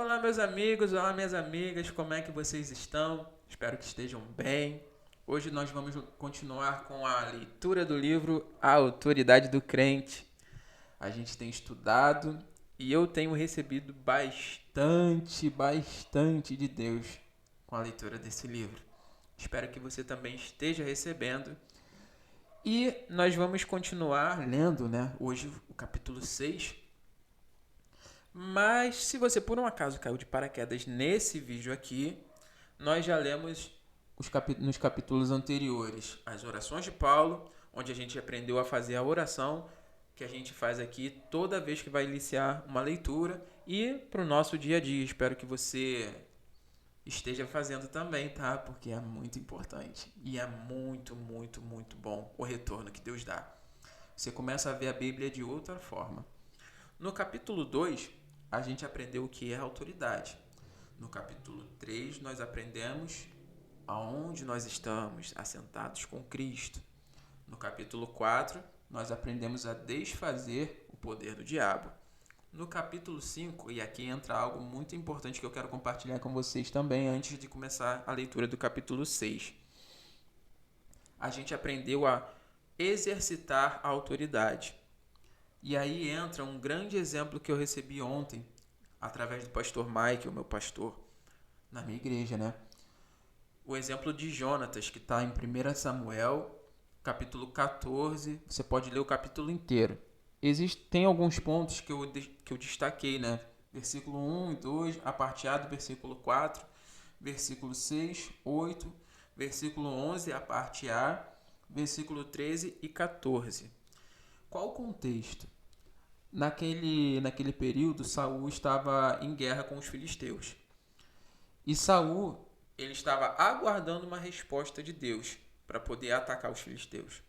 Olá, meus amigos, olá, minhas amigas, como é que vocês estão? Espero que estejam bem. Hoje nós vamos continuar com a leitura do livro A Autoridade do Crente. A gente tem estudado e eu tenho recebido bastante de Deus com a leitura desse livro. Espero que você também esteja recebendo. E nós vamos continuar lendo, né? Hoje o capítulo 6. Mas se você por um acaso caiu de paraquedas nesse vídeo aqui, nós já lemos nos capítulos anteriores as orações de Paulo, onde a gente aprendeu a fazer a oração que a gente faz aqui toda vez que vai iniciar uma leitura e para o nosso dia a dia. Espero que você esteja fazendo também, tá? Porque é muito importante e é muito bom o retorno que Deus dá. Você começa a ver a Bíblia de outra forma. No capítulo 2, a gente aprendeu o que é autoridade. No capítulo 3, nós aprendemos aonde nós estamos assentados com Cristo. No capítulo 4, nós aprendemos a desfazer o poder do diabo. No capítulo 5, e aqui entra algo muito importante que eu quero compartilhar com vocês também antes de começar a leitura do capítulo 6. A gente aprendeu a exercitar a autoridade. E aí entra um grande exemplo que eu recebi ontem, através do pastor Mike, o meu pastor, na minha igreja, né? O exemplo de Jonatas, que está em 1 Samuel, capítulo 14. Você pode ler o capítulo inteiro. Tem alguns pontos que eu destaquei, né? Versículo 1 e 2, a parte A do versículo 4, versículo 6, 8, versículo 11, a parte A, versículo 13 e 14. Qual o contexto? Naquele período, Saul estava em guerra com os filisteus. E Saul, ele estava aguardando uma resposta de Deus para poder atacar os filisteus.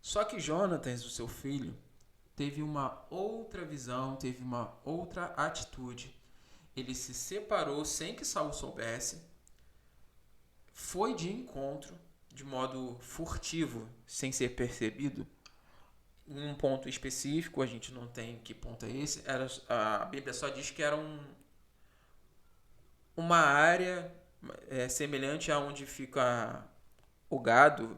Só que Jonatas, o seu filho, teve uma outra visão, teve uma outra atitude. Ele se separou sem que Saul soubesse, foi de encontro de modo furtivo, sem ser percebido. Um ponto específico, a gente não tem que ponto é esse, a Bíblia só diz que era uma área semelhante a onde fica o gado,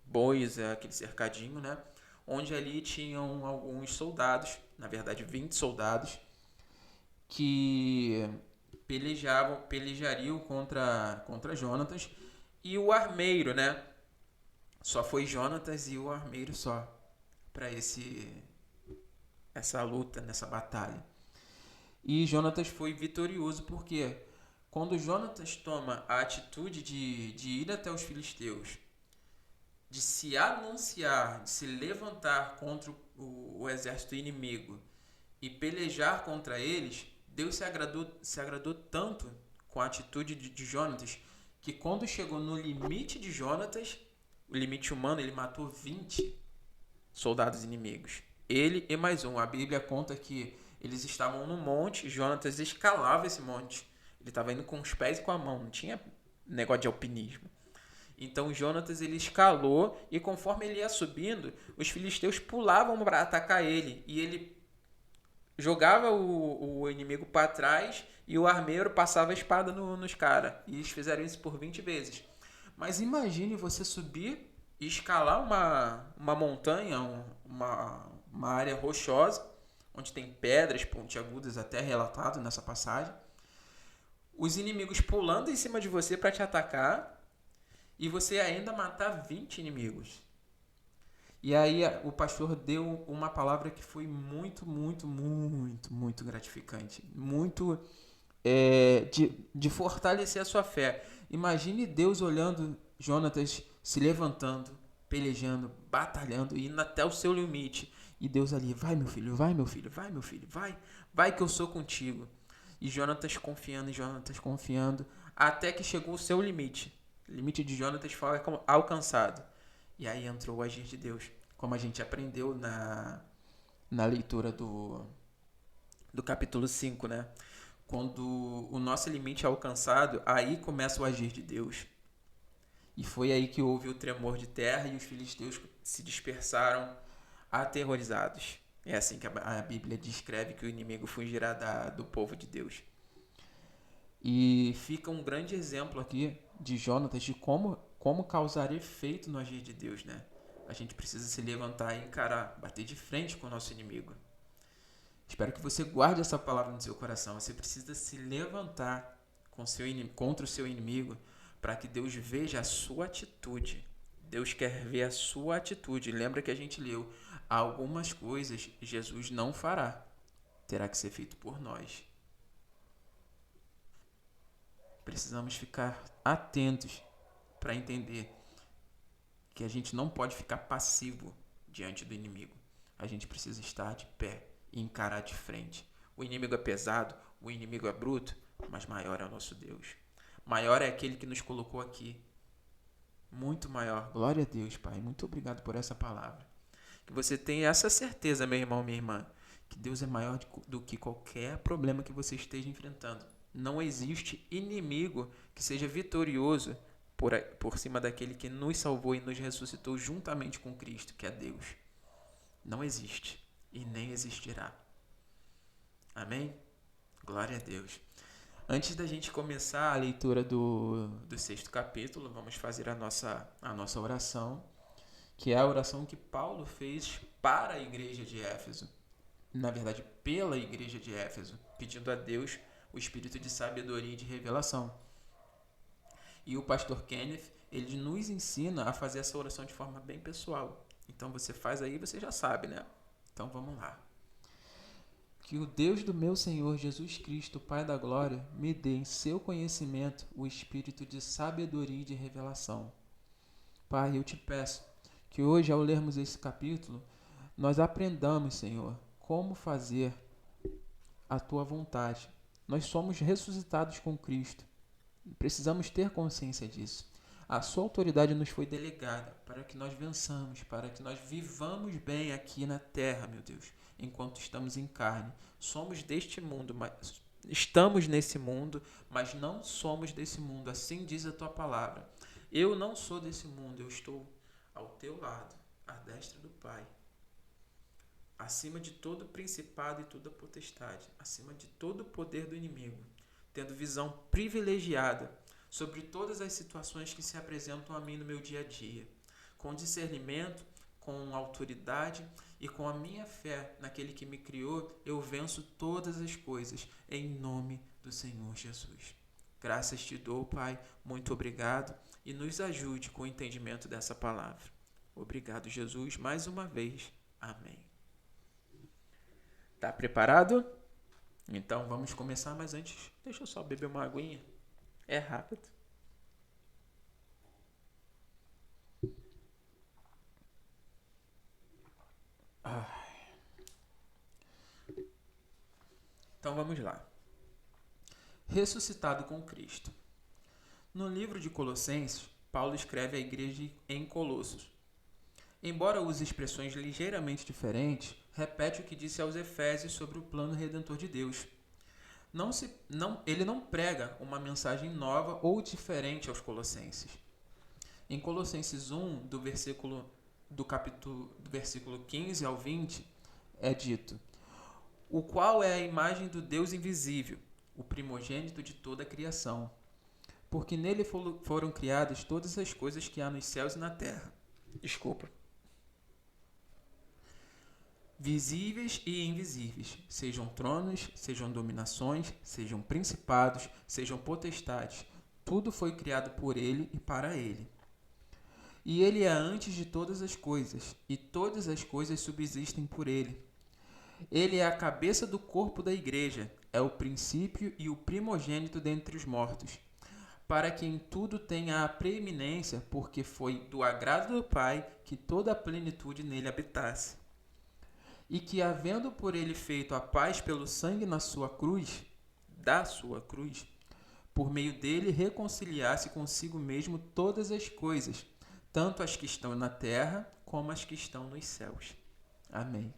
bois, aquele cercadinho, né? Onde ali tinham alguns soldados, na verdade 20 soldados, que pelejariam contra Jonatas e o armeiro, né? Só foi Jonatas e o armeiro só para essa luta, nessa batalha. E Jonatas foi vitorioso porque quando Jonatas toma a atitude de ir até os filisteus, de se anunciar, de se levantar contra o exército inimigo e pelejar contra eles, Deus se agradou tanto com a atitude de Jonatas que quando chegou no limite de Jonatas, o limite humano, ele matou 20 soldados inimigos. Ele e mais um. A Bíblia conta que eles estavam no monte, Jonatas escalava esse monte. Ele estava indo com os pés e com a mão, não tinha negócio de alpinismo. Então Jonatas ele escalou e conforme ele ia subindo, os filisteus pulavam para atacar ele e ele jogava o inimigo para trás e o armeiro passava a espada nos caras. E eles fizeram isso por 20 vezes. Mas imagine você subir e escalar uma montanha, uma área rochosa, onde tem pedras pontiagudas, até relatado nessa passagem. Os inimigos pulando em cima de você para te atacar e você ainda matar 20 inimigos. E aí o pastor deu uma palavra que foi muito gratificante. Muito de fortalecer a sua fé. Imagine Deus olhando Jonatas se levantando, pelejando, batalhando, indo até o seu limite. E Deus ali, vai meu filho, vai meu filho, vai meu filho, vai que eu sou contigo. E Jonatas confiando, até que chegou o seu limite. O limite de Jonatas foi alcançado. E aí entrou o agir de Deus, como a gente aprendeu na leitura do capítulo 5, né? Quando o nosso limite é alcançado, aí começa o agir de Deus. E foi aí que houve o tremor de terra e os filisteus se dispersaram aterrorizados. É assim que a Bíblia descreve que o inimigo fugirá do povo de Deus. E fica um grande exemplo aqui de Jonatas de como causar efeito no agir de Deus, né? A gente precisa se levantar e encarar, bater de frente com o nosso inimigo. Espero que você guarde essa palavra no seu coração. Você precisa se levantar contra o seu inimigo para que Deus veja a sua atitude. Deus quer ver a sua atitude. Lembra que a gente leu: algumas coisas Jesus não fará. Terá que ser feito por nós. Precisamos ficar atentos para entender que a gente não pode ficar passivo diante do inimigo. A gente precisa estar de pé e encarar de frente. O inimigo é pesado, o inimigo é bruto, mas maior é o nosso Deus. Maior é aquele que nos colocou aqui. Muito maior. Glória a Deus, Pai. Muito obrigado por essa palavra. Que você tenha essa certeza, meu irmão, minha irmã, que Deus é maior do que qualquer problema que você esteja enfrentando. Não existe inimigo que seja vitorioso por cima daquele que nos salvou e nos ressuscitou juntamente com Cristo, que é Deus. Não existe e nem existirá. Amém? Glória a Deus. Antes da gente começar a leitura do 6º capítulo, vamos fazer a nossa oração, que é a oração que Paulo fez para a igreja de Éfeso. Na verdade, pela igreja de Éfeso, pedindo a Deus o espírito de sabedoria e de revelação. E o pastor Kenneth, ele nos ensina a fazer essa oração de forma bem pessoal. Então você faz aí, você já sabe, né? Então vamos lá. Que o Deus do meu Senhor Jesus Cristo, Pai da Glória, me dê em seu conhecimento o espírito de sabedoria e de revelação. Pai, eu te peço que hoje, ao lermos esse capítulo, nós aprendamos, Senhor, como fazer a tua vontade. Nós somos ressuscitados com Cristo. Precisamos ter consciência disso. A sua autoridade nos foi delegada para que nós vençamos, para que nós vivamos bem aqui na terra, meu Deus, enquanto estamos em carne. Somos deste mundo, mas estamos nesse mundo, mas não somos desse mundo. Assim diz a tua palavra. Eu não sou desse mundo, eu estou ao teu lado, à destra do Pai. Acima de todo principado e toda potestade, acima de todo poder do inimigo, tendo visão privilegiada sobre todas as situações que se apresentam a mim no meu dia a dia, com discernimento, com autoridade e com a minha fé naquele que me criou, eu venço todas as coisas, em nome do Senhor Jesus. Graças te dou, Pai, muito obrigado, e nos ajude com o entendimento dessa palavra. Obrigado, Jesus, mais uma vez. Amém. Tá preparado? Então vamos começar, mas antes, deixa eu só beber uma aguinha. É rápido. Então vamos lá. Ressuscitado com Cristo. No livro de Colossenses, Paulo escreve à igreja em Colossos. Embora use expressões ligeiramente diferentes, repete o que disse aos Efésios sobre o plano redentor de Deus. Ele não prega uma mensagem nova ou diferente aos Colossenses. Em Colossenses 1, do versículo 15 ao 20, é dito: o qual é a imagem do Deus invisível, o primogênito de toda a criação. Porque nele foram criadas todas as coisas que há nos céus e na terra. Visíveis e invisíveis, sejam tronos, sejam dominações, sejam principados, sejam potestades. Tudo foi criado por ele e para ele. E ele é antes de todas as coisas, e todas as coisas subsistem por ele. Ele é a cabeça do corpo da igreja, é o princípio e o primogênito dentre os mortos, para que em tudo tenha a preeminência, porque foi do agrado do Pai que toda a plenitude nele habitasse. E que, havendo por ele feito a paz pelo sangue da sua cruz, por meio dele reconciliasse consigo mesmo todas as coisas, tanto as que estão na terra como as que estão nos céus. Amém.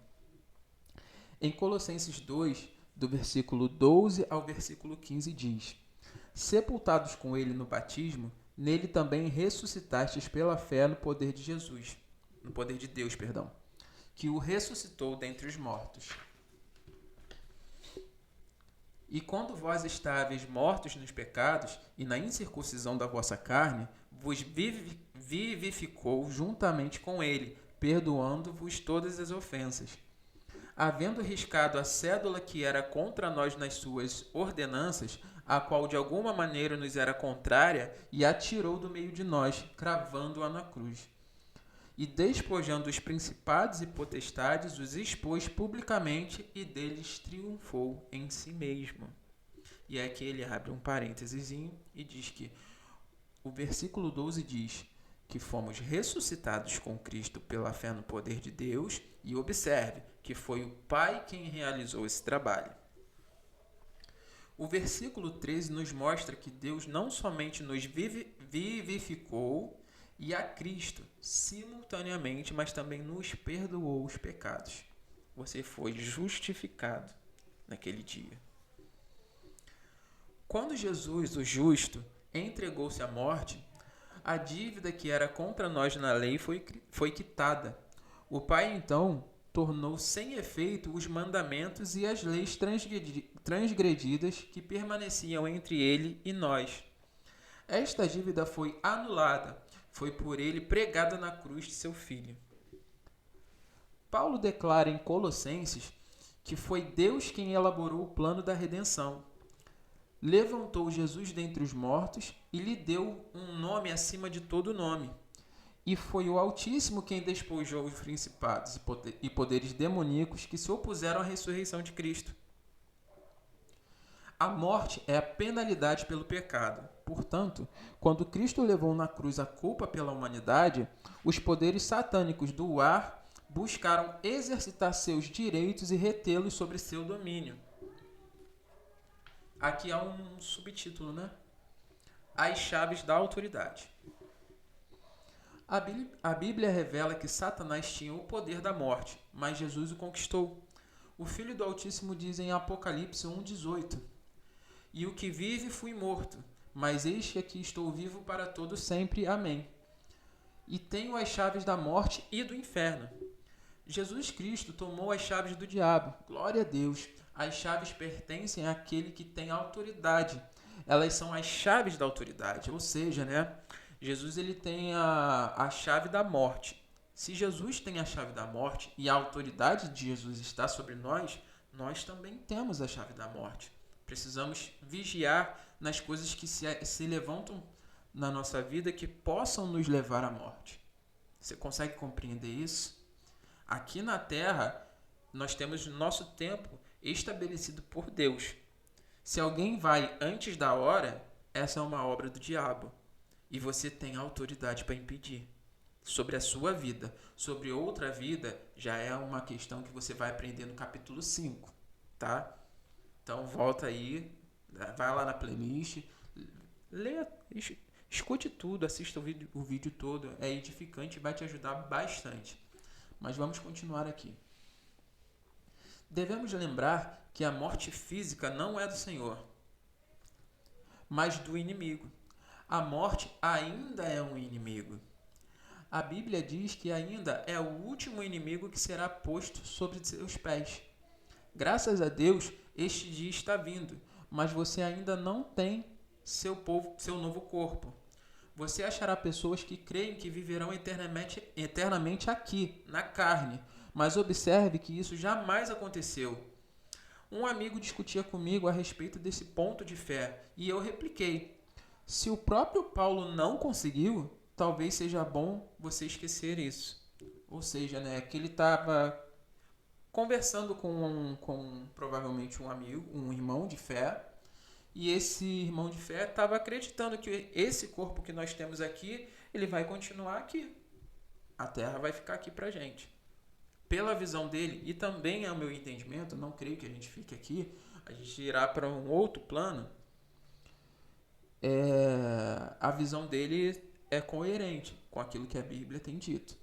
Em Colossenses 2, do versículo 12 ao versículo 15 diz: sepultados com ele no batismo, nele também ressuscitastes pela fé no poder de Jesus, no poder de Deus, que o ressuscitou dentre os mortos. E quando vós estáveis mortos nos pecados e na incircuncisão da vossa carne, vos vivificou juntamente com ele, perdoando-vos todas as ofensas. Havendo riscado a cédula que era contra nós nas suas ordenanças, a qual de alguma maneira nos era contrária, e a tirou do meio de nós, cravando-a na cruz. E despojando os principados e potestades, os expôs publicamente e deles triunfou em si mesmo. E aqui ele abre um parênteses e diz que o versículo 12 diz que fomos ressuscitados com Cristo pela fé no poder de Deus, e observe que foi o Pai quem realizou esse trabalho. O versículo 13 nos mostra que Deus não somente nos vivificou e a Cristo simultaneamente, mas também nos perdoou os pecados. Você foi justificado naquele dia. Quando Jesus, o justo, entregou-se à morte, a dívida que era contra nós na lei foi quitada. O Pai, então, tornou sem efeito os mandamentos e as leis transgredidas que permaneciam entre ele e nós. Esta dívida foi anulada, foi por ele pregada na cruz de seu Filho. Paulo declara em Colossenses que foi Deus quem elaborou o plano da redenção. Levantou Jesus dentre os mortos e lhe deu um nome acima de todo nome. E foi o Altíssimo quem despojou os principados e poderes demoníacos que se opuseram à ressurreição de Cristo. A morte é a penalidade pelo pecado. Portanto, quando Cristo levou na cruz a culpa pela humanidade, os poderes satânicos do ar buscaram exercitar seus direitos e retê-los sobre seu domínio. Aqui há um subtítulo, né? As chaves da autoridade. A Bíblia revela que Satanás tinha o poder da morte, mas Jesus o conquistou. O Filho do Altíssimo diz em Apocalipse 1,18: E o que vive fui morto, mas eis que aqui estou vivo para todo sempre. Amém. E tenho as chaves da morte e do inferno. Jesus Cristo tomou as chaves do diabo. Glória a Deus. As chaves pertencem àquele que tem autoridade. Elas são as chaves da autoridade, ou seja, né? Jesus ele tem a chave da morte. Se Jesus tem a chave da morte e a autoridade de Jesus está sobre nós, nós também temos a chave da morte. Precisamos vigiar nas coisas que se levantam na nossa vida que possam nos levar à morte. Você consegue compreender isso? Aqui na Terra, nós temos o nosso tempo estabelecido por Deus. Se alguém vai antes da hora, essa é uma obra do diabo. E você tem autoridade para impedir. Sobre a sua vida. Sobre outra vida, já é uma questão que você vai aprender no capítulo 5. Tá? Então volta aí, vai lá na playlist, lê, escute tudo, assista o vídeo todo. É edificante e vai te ajudar bastante. Mas vamos continuar aqui. Devemos lembrar que a morte física não é do Senhor, mas do inimigo. A morte ainda é um inimigo. A Bíblia diz que ainda é o último inimigo que será posto sobre seus pés. Graças a Deus, este dia está vindo, mas você ainda não tem seu novo corpo. Você achará pessoas que creem que viverão eternamente aqui, na carne, mas observe que isso jamais aconteceu. Um amigo discutia comigo a respeito desse ponto de fé e eu repliquei: se o próprio Paulo não conseguiu, talvez seja bom você esquecer isso. Ou seja, né, que ele estava conversando com provavelmente um amigo, um irmão de fé, e esse irmão de fé estava acreditando que esse corpo que nós temos aqui, ele vai continuar aqui. A terra vai ficar aqui pra gente. Pela visão dele, e também é o meu entendimento, não creio que a gente fique aqui, a gente irá para um outro plano. A visão dele é coerente com aquilo que a Bíblia tem dito.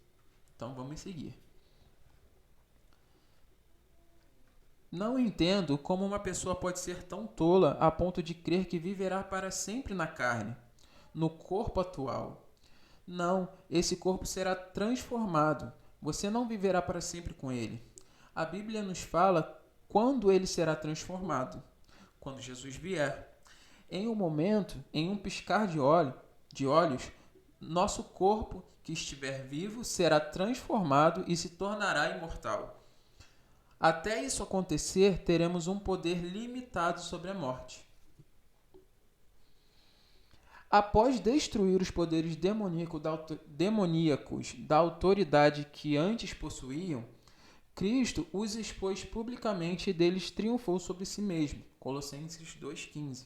Então vamos seguir. Não entendo como uma pessoa pode ser tão tola a ponto de crer que viverá para sempre na carne, no corpo atual. Não, esse corpo será transformado. Você não viverá para sempre com ele. A Bíblia nos fala quando ele será transformado. quando Jesus vier. Em um momento, em um piscar de olhos, nosso corpo que estiver vivo será transformado e se tornará imortal. Até isso acontecer, teremos um poder limitado sobre a morte. Após destruir os poderes demoníacos da autoridade que antes possuíam, Cristo os expôs publicamente e deles triunfou sobre si mesmo. Colossenses 2,15.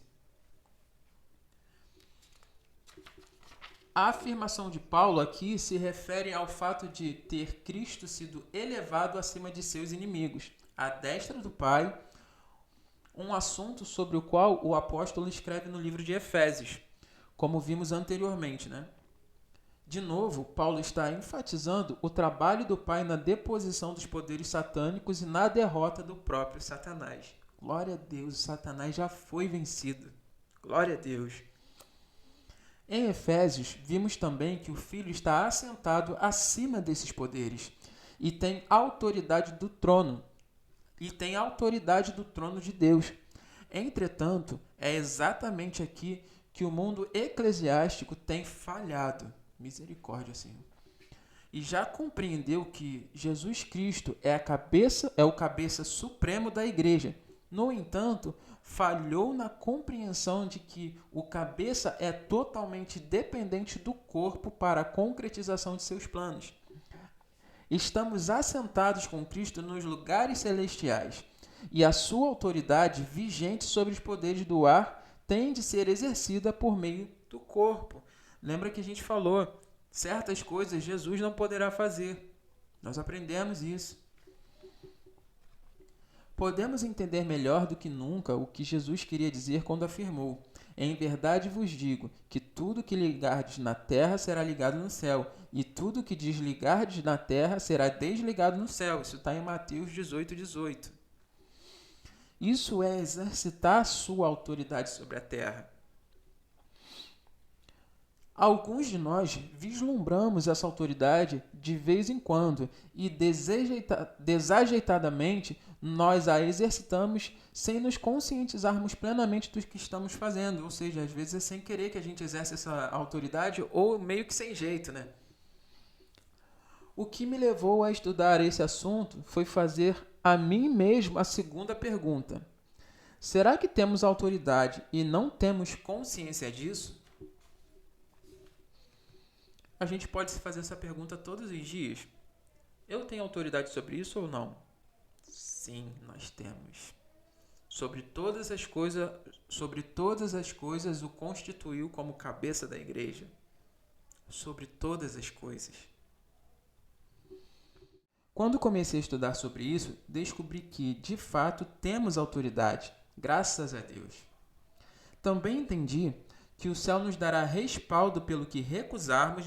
A afirmação de Paulo aqui se refere ao fato de ter Cristo sido elevado acima de seus inimigos, à destra do Pai, um assunto sobre o qual o apóstolo escreve no livro de Efésios, como vimos anteriormente, né? De novo, Paulo está enfatizando o trabalho do Pai na deposição dos poderes satânicos e na derrota do próprio Satanás. Glória a Deus, Satanás já foi vencido. Glória a Deus. Em Efésios, vimos também que o Filho está assentado acima desses poderes e tem autoridade do trono. De Deus. Entretanto, é exatamente aqui que o mundo eclesiástico tem falhado. Misericórdia, Senhor. E já compreendeu que Jesus Cristo é o cabeça supremo da igreja. No entanto, falhou na compreensão de que o cabeça é totalmente dependente do corpo para a concretização de seus planos. Estamos assentados com Cristo nos lugares celestiais, e a sua autoridade vigente sobre os poderes do ar tem de ser exercida por meio do corpo. Lembra que a gente falou, certas coisas Jesus não poderá fazer. Nós aprendemos isso. Podemos entender melhor do que nunca o que Jesus queria dizer quando afirmou: em verdade vos digo que tudo que ligardes na terra será ligado no céu, e tudo que desligardes na terra será desligado no céu. Isso está em Mateus 18:18. Isso é exercitar a sua autoridade sobre a terra. Alguns de nós vislumbramos essa autoridade de vez em quando e desajeitadamente nós a exercitamos sem nos conscientizarmos plenamente do que estamos fazendo. Ou seja, às vezes é sem querer que a gente exerce essa autoridade ou meio que sem jeito, né? O que me levou a estudar esse assunto foi fazer a mim mesmo a segunda pergunta: será que temos autoridade e não temos consciência disso? A gente pode se fazer essa pergunta todos os dias. Eu tenho autoridade sobre isso ou não? Sim, nós temos. Sobre todas as coisas o constituiu como cabeça da igreja. Sobre todas as coisas. Quando comecei a estudar sobre isso, descobri que, de fato, temos autoridade, graças a Deus. Também entendi que o céu nos dará respaldo pelo que recusarmos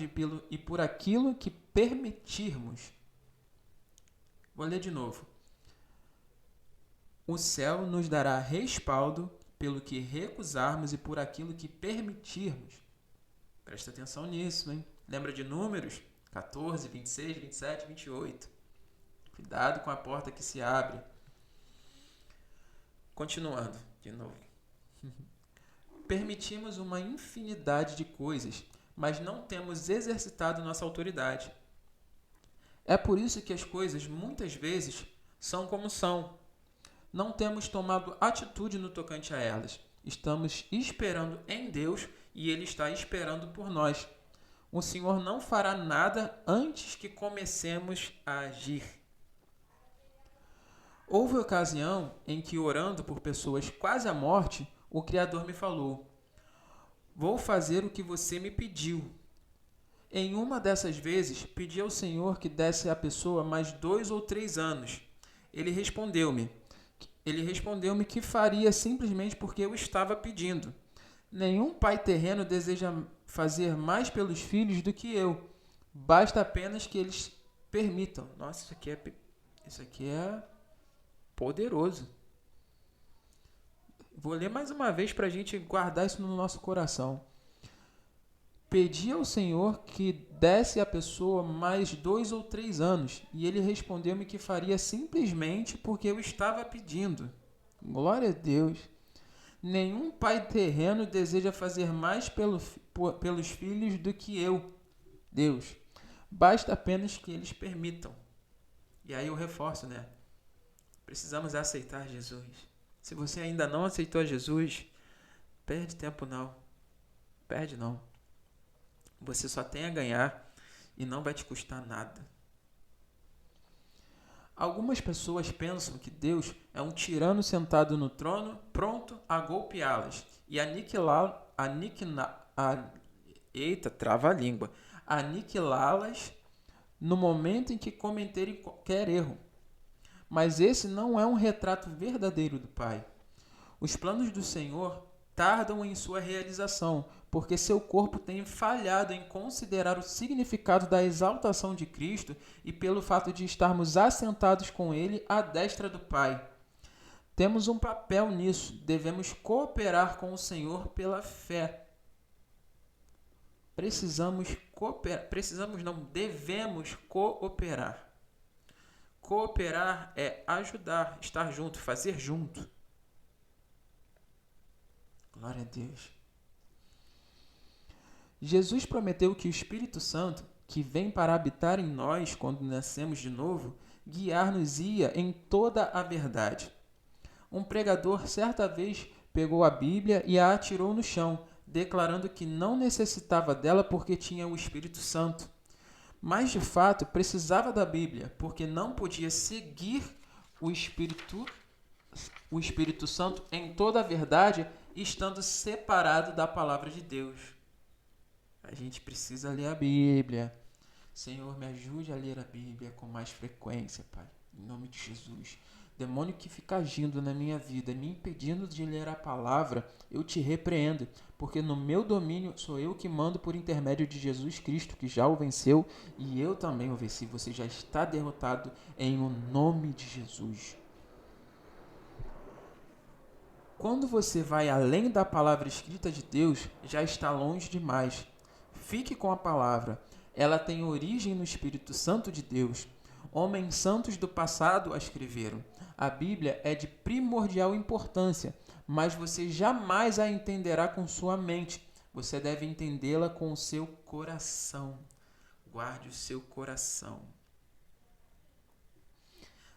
e por aquilo que permitirmos. Vou ler de novo. O céu nos dará respaldo pelo que recusarmos e por aquilo que permitirmos. Presta atenção nisso, hein? Lembra de Números 14, 26, 27, 28. Cuidado com a porta que se abre. Continuando, de novo. Permitimos uma infinidade de coisas, mas não temos exercitado nossa autoridade. É por isso que as coisas, muitas vezes, são como são. Não temos tomado atitude no tocante a elas. Estamos esperando em Deus e Ele está esperando por nós. O Senhor não fará nada antes que comecemos a agir. Houve ocasião em que, orando por pessoas quase à morte, o Criador me falou: vou fazer o que você me pediu. Em uma dessas vezes, pedi ao Senhor que desse à pessoa mais 2 ou 3 anos. Ele respondeu-me que faria simplesmente porque eu estava pedindo. Nenhum pai terreno deseja fazer mais pelos filhos do que eu. Basta apenas que eles permitam. Nossa, isso aqui é poderoso. Vou ler mais uma vez para a gente guardar isso no nosso coração. Pedi ao Senhor que desse à pessoa mais 2 ou 3 anos, e ele respondeu-me que faria simplesmente porque eu estava pedindo. Glória a Deus. Nenhum pai terreno deseja fazer mais pelos filhos do que eu, Deus. Basta apenas que eles permitam. E aí eu reforço, né? Precisamos aceitar Jesus. Se você ainda não aceitou Jesus, perde tempo não. Perde não. Você só tem a ganhar e não vai te custar nada. Algumas pessoas pensam que Deus é um tirano sentado no trono, pronto a golpeá-las e aniquilá-las no momento em que cometerem qualquer erro. Mas esse não é um retrato verdadeiro do Pai. Os planos do Senhor tardam em sua realização, porque seu corpo tem falhado em considerar o significado da exaltação de Cristo e pelo fato de estarmos assentados com Ele à destra do Pai. Temos um papel nisso, devemos cooperar com o Senhor pela fé. Devemos cooperar. Cooperar é ajudar, estar junto, fazer junto. Glória a Deus. Jesus prometeu que o Espírito Santo, que vem para habitar em nós quando nascemos de novo, guiar-nos-ia em toda a verdade. Um pregador certa vez pegou a Bíblia e a atirou no chão, declarando que não necessitava dela porque tinha o Espírito Santo. Mas, de fato, precisava da Bíblia, porque não podia seguir o Espírito Santo em toda a verdade, estando separado da palavra de Deus. A gente precisa ler a Bíblia. Senhor, me ajude a ler a Bíblia com mais frequência, Pai. Em nome de Jesus. Demônio que fica agindo na minha vida, me impedindo de ler a palavra, eu te repreendo, porque no meu domínio sou eu que mando por intermédio de Jesus Cristo, que já o venceu, e eu também o venci. Você já está derrotado em o nome de Jesus. Quando você vai além da palavra escrita de Deus, já está longe demais. Fique com a palavra. Ela tem origem no Espírito Santo de Deus. Homens santos do passado a escreveram. A Bíblia é de primordial importância, mas você jamais a entenderá com sua mente. Você deve entendê-la com o seu coração. Guarde o seu coração.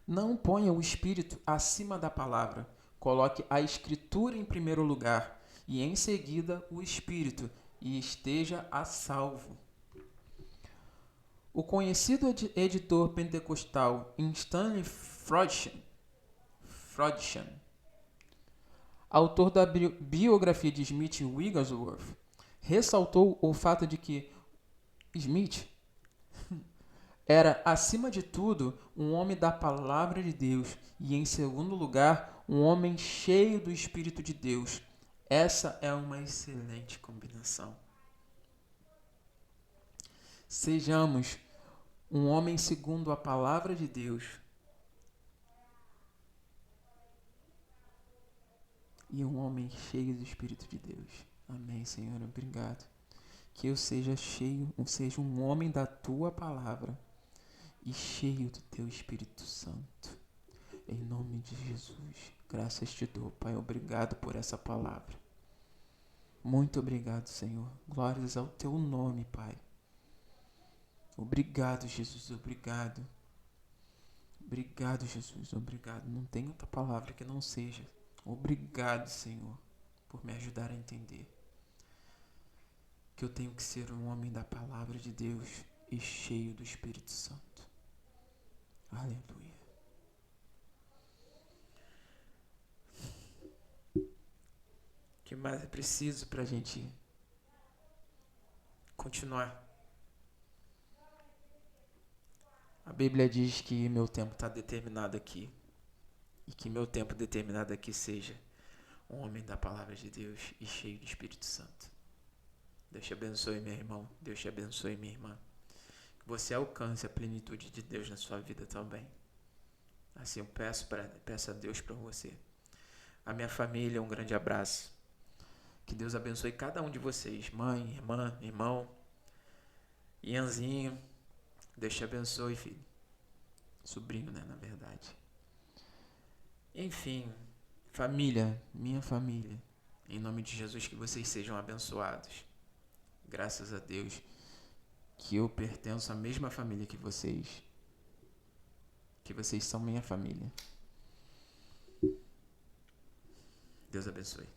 Não ponha o Espírito acima da palavra. Coloque a Escritura em primeiro lugar e, em seguida, o Espírito, e esteja a salvo. O conhecido editor pentecostal Stanley Frodsham, autor da biografia de Smith Wigglesworth, ressaltou o fato de que Smith era, acima de tudo, um homem da palavra de Deus e, em segundo lugar, um homem cheio do Espírito de Deus. Essa é uma excelente combinação. Sejamos um homem segundo a palavra de Deus e um homem cheio do Espírito de Deus. Amém, Senhor. Obrigado. Que eu seja um homem da tua palavra e cheio do teu Espírito Santo. Em nome de Jesus. Graças te dou, Pai. Obrigado por essa palavra. Muito obrigado, Senhor. Glórias ao teu nome, Pai. Obrigado, Jesus. Obrigado. Obrigado, Jesus. Obrigado. Não tem outra palavra que não seja. Obrigado, Senhor, por me ajudar a entender que eu tenho que ser um homem da palavra de Deus e cheio do Espírito Santo. Aleluia. O que mais é preciso para a gente continuar? A Bíblia diz que meu tempo está determinado aqui. E que meu tempo determinado aqui seja um homem da palavra de Deus e cheio do Espírito Santo. Deus te abençoe, meu irmão. Deus te abençoe, minha irmã. Que você alcance a plenitude de Deus na sua vida também. Assim eu peço a Deus para você. A minha família, um grande abraço. Que Deus abençoe cada um de vocês. Mãe, irmã, irmão. Ianzinho. Deus te abençoe, filho. Sobrinho, né, na verdade. Enfim, família, minha família. Em nome de Jesus, que vocês sejam abençoados. Graças a Deus que eu pertenço à mesma família que vocês são minha família. Deus abençoe.